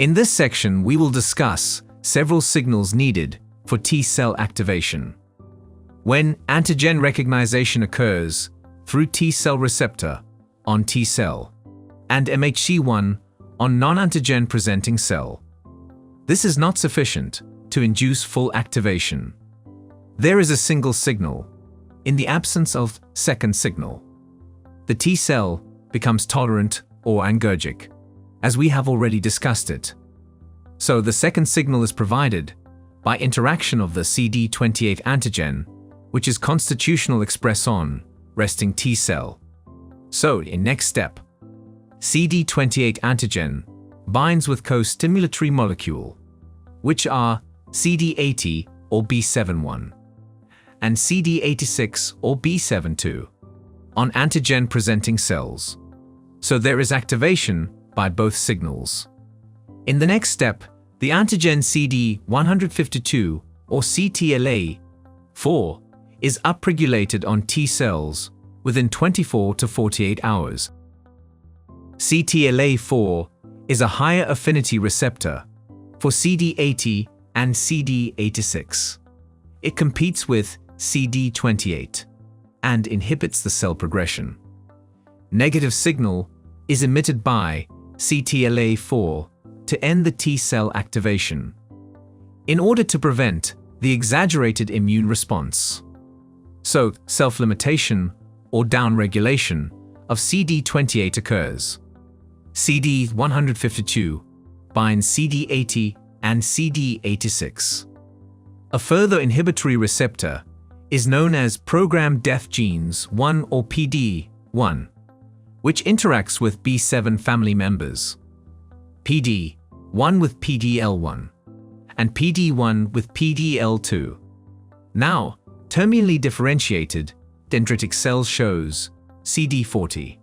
In this section, we will discuss several signals needed for T cell activation. When antigen recognition occurs through T cell receptor on T cell and MHC1 on non-antigen presenting cell, this is not sufficient to induce full activation. There is a single signal in the absence of second signal. The T cell becomes tolerant or anergic, as we have already discussed it. So the second signal is provided by interaction of the CD28 antigen, which is constitutional express on resting T cell. So in next step, CD28 antigen binds with co-stimulatory molecule, which are CD80 or B71 and CD86 or B72 on antigen-presenting cells. So there is activation by both signals. In the next step, the antigen CD152 or CTLA-4 is upregulated on T cells within 24 to 48 hours. CTLA-4 is a higher affinity receptor for CD80 and CD86. It competes with CD28 and inhibits the cell progression. Negative signal is emitted by CTLA-4 to end the T cell activation, in order to prevent the exaggerated immune response. So, self-limitation or downregulation of CD28 occurs. CD152 binds CD80 and CD86. A further inhibitory receptor is known as programmed death genes 1 or PD1, which interacts with B7 family members, PD1 with PDL1, and PD1 with PDL2. Now, terminally differentiated dendritic cells shows CD40,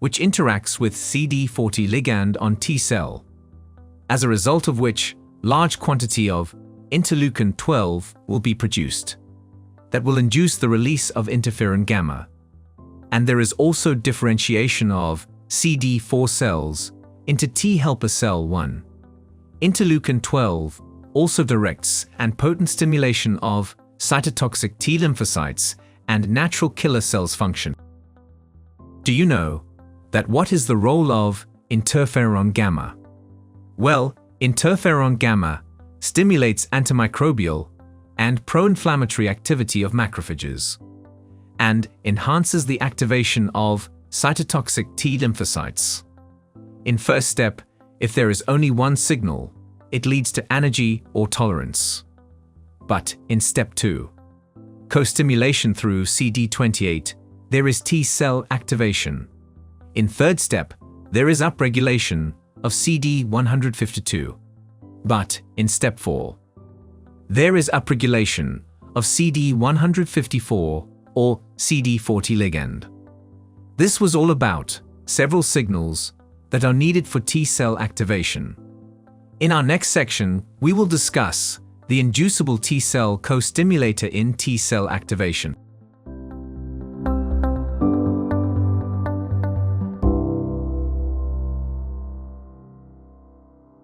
which interacts with CD40 ligand on T cell, as a result of which large quantity of interleukin-12 will be produced that will induce the release of interferon gamma. And there is also differentiation of CD4 cells into T helper cell 1. Interleukin-12 also directs and potent stimulation of cytotoxic T lymphocytes and natural killer cells function. Do you know that what is the role of interferon gamma? Well, interferon gamma stimulates antimicrobial and pro-inflammatory activity of macrophages and enhances the activation of cytotoxic T lymphocytes. In first step, if there is only one signal, it leads to anergy or tolerance. But in step 2, co-stimulation through CD28, there is T cell activation. In third step, there is upregulation of CD152. But in step 4, there is upregulation of CD154 or CD40 ligand. This was all about several signals that are needed for T cell activation. In our next section, we will discuss the inducible T cell co-stimulator in T cell activation.